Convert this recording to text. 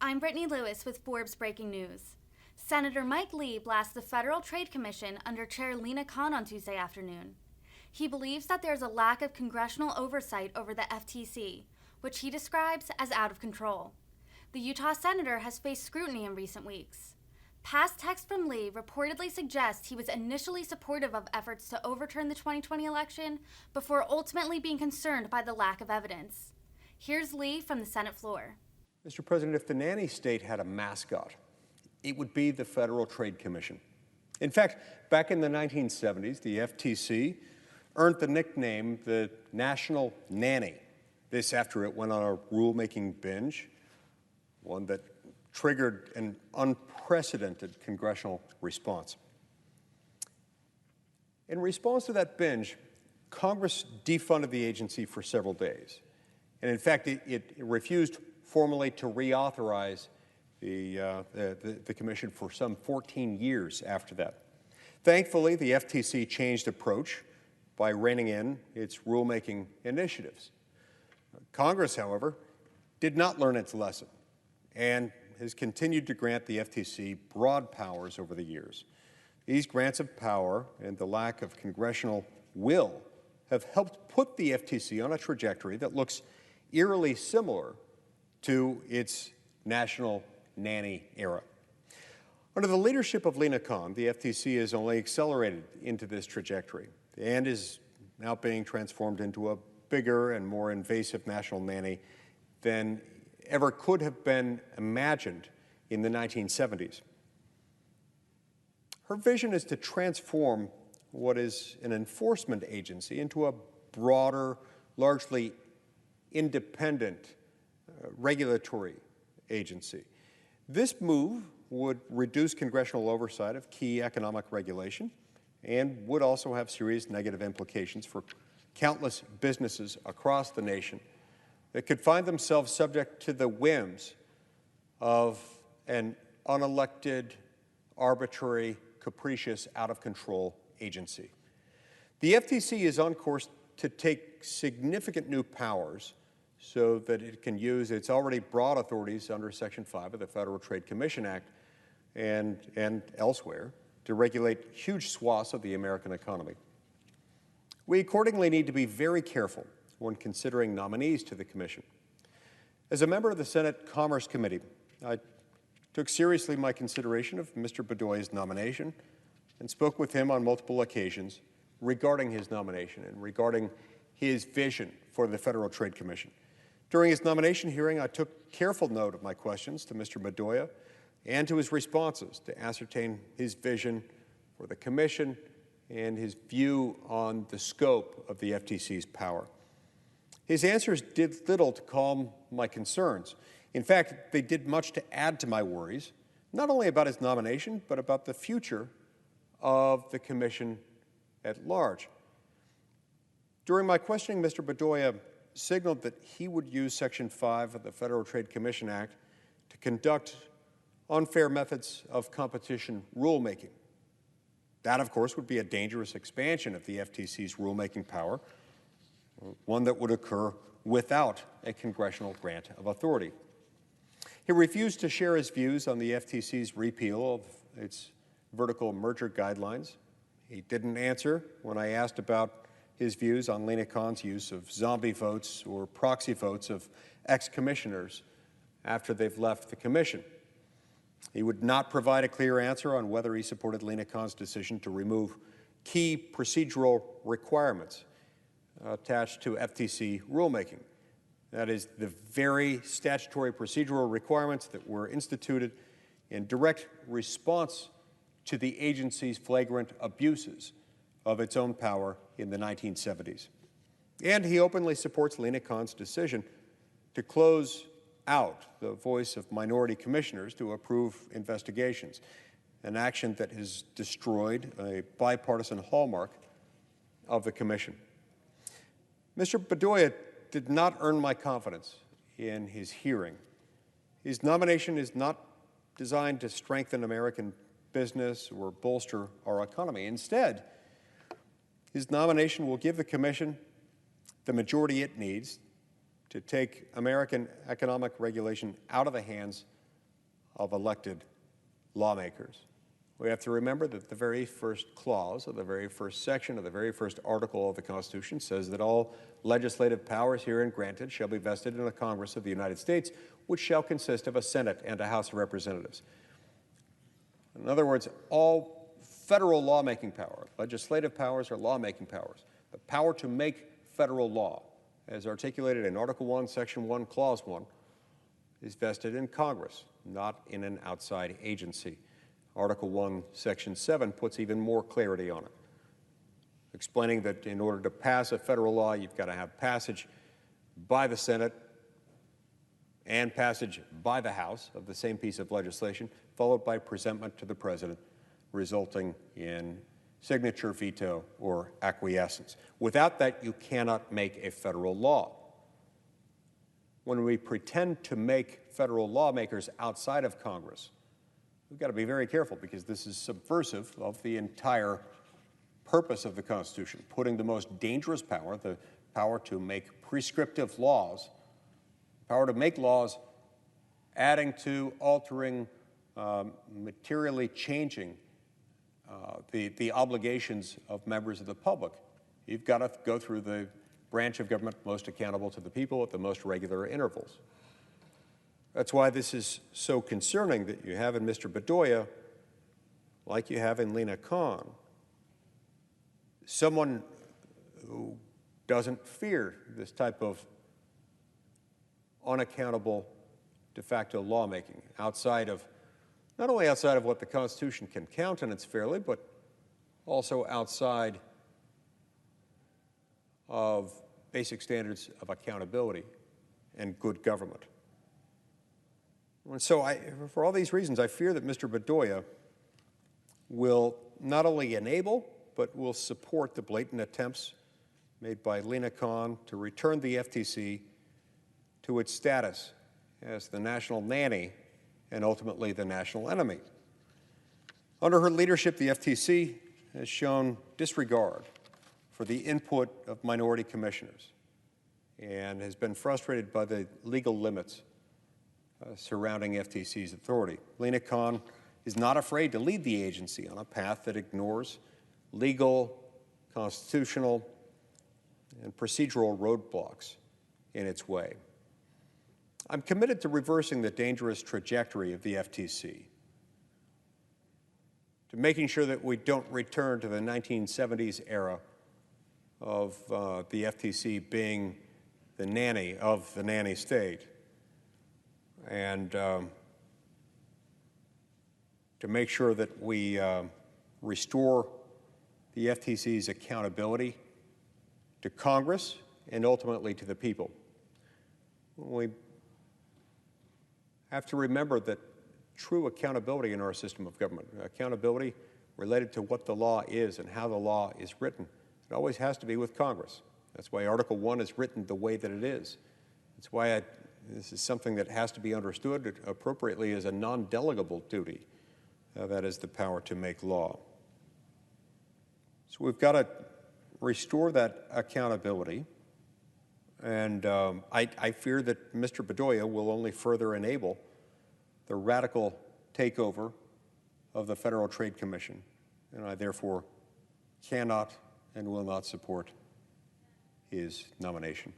I'm Brittany Lewis with Forbes Breaking News. Senator Mike Lee blasts the Federal Trade Commission under Chair Lina Khan on Tuesday afternoon. He believes that there's a lack of congressional oversight over the FTC, which he describes as out of control. The Utah senator has faced scrutiny in recent weeks. Past text from Lee reportedly suggests he was initially supportive of efforts to overturn the 2020 election before ultimately being concerned by the lack of evidence. Here's Lee from the Senate floor. Mr. President, if the nanny state had a mascot, it would be the Federal Trade Commission. In fact, back in the 1970s, the FTC earned the nickname the National Nanny. This after it went on a rulemaking binge, one that triggered an unprecedented congressional response. In response to that binge, Congress defunded the agency for several days. And in fact, it refused formally to reauthorize the commission for some 14 years after that. Thankfully, the FTC changed approach by reining in its rulemaking initiatives. Congress, however, did not learn its lesson and has continued to grant the FTC broad powers over the years. These grants of power and the lack of congressional will have helped put the FTC on a trajectory that looks eerily similar to its national nanny era. Under the leadership of Lina Khan, the FTC has only accelerated into this trajectory and is now being transformed into a bigger and more invasive national nanny than ever could have been imagined in the 1970s. Her vision is to transform what is an enforcement agency into a broader, largely independent regulatory agency. This move would reduce congressional oversight of key economic regulation and would also have serious negative implications for countless businesses across the nation that could find themselves subject to the whims of an unelected, arbitrary, capricious, out-of-control agency. The FTC is on course to take significant new powers so that it can use its already broad authorities under Section 5 of the Federal Trade Commission Act and elsewhere to regulate huge swaths of the American economy. We accordingly need to be very careful when considering nominees to the Commission. As a member of the Senate Commerce Committee, I took seriously my consideration of Mr. Bedoya's nomination and spoke with him on multiple occasions regarding his nomination and regarding his vision for the Federal Trade Commission. During his nomination hearing, I took careful note of my questions to Mr. Bedoya and to his responses to ascertain his vision for the Commission and his view on the scope of the FTC's power. His answers did little to calm my concerns. In fact, they did much to add to my worries, not only about his nomination, but about the future of the Commission at large. During my questioning, Mr. Bedoya signaled that he would use Section 5 of the Federal Trade Commission Act to conduct unfair methods of competition rulemaking. That, of course, would be a dangerous expansion of the FTC's rulemaking power, one that would occur without a congressional grant of authority. He refused to share his views on the FTC's repeal of its vertical merger guidelines. He didn't answer when I asked about his views on Lina Khan's use of zombie votes or proxy votes of ex-commissioners after they've left the commission. He would not provide a clear answer on whether he supported Lina Khan's decision to remove key procedural requirements attached to FTC rulemaking. That is, the very statutory procedural requirements that were instituted in direct response to the agency's flagrant abuses of its own power in the 1970s. And he openly supports Lina Khan's decision to close out the voice of minority commissioners to approve investigations, an action that has destroyed a bipartisan hallmark of the Commission. Mr. Bedoya did not earn my confidence in his hearing. His nomination is not designed to strengthen American business or bolster our economy. Instead, his nomination will give the Commission the majority it needs to take American economic regulation out of the hands of elected lawmakers. We have to remember that the very first clause of the very first section of the very first article of the Constitution says that all legislative powers herein granted shall be vested in a Congress of the United States, which shall consist of a Senate and a House of Representatives. In other words, all federal lawmaking power, legislative powers or lawmaking powers, the power to make federal law, as articulated in Article 1, Section 1, Clause 1, is vested in Congress, not in an outside agency. Article 1, Section 7 puts even more clarity on it, explaining that in order to pass a federal law, you've got to have passage by the Senate and passage by the House of the same piece of legislation, followed by presentment to the President, resulting in signature, veto, or acquiescence. Without that, you cannot make a federal law. When we pretend to make federal lawmakers outside of Congress, we've got to be very careful, because this is subversive of the entire purpose of the Constitution, putting the most dangerous power, the power to make prescriptive laws, power to make laws, adding to, altering, materially changing the obligations of members of the public. You've got to go through the branch of government most accountable to the people at the most regular intervals. That's why this is so concerning, that you have in Mr. Bedoya, like you have in Lina Khan, someone who doesn't fear this type of unaccountable de facto lawmaking, not only outside of what the Constitution can countenance fairly, but also outside of basic standards of accountability and good government. And so for all these reasons, I fear that Mr. Bedoya will not only enable, but will support the blatant attempts made by Lina Khan to return the FTC to its status as the national nanny and ultimately the national enemy. Under her leadership, the FTC has shown disregard for the input of minority commissioners and has been frustrated by the legal limits surrounding FTC's authority. Lina Khan is not afraid to lead the agency on a path that ignores legal, constitutional, and procedural roadblocks in its way. I'm committed to reversing the dangerous trajectory of the FTC, to making sure that we don't return to the 1970s era of the FTC being the nanny of the nanny state, and to make sure that we restore the FTC's accountability to Congress and ultimately to the people. We have to remember that true accountability in our system of government, accountability related to what the law is and how the law is written, it always has to be with Congress. That's why Article 1 is written the way that it is. That's why this is something that has to be understood appropriately as a non-delegable duty. That is the power to make law. So we've got to restore that accountability. And I fear that Mr. Bedoya will only further enable the radical takeover of the Federal Trade Commission. And I therefore cannot and will not support his nomination.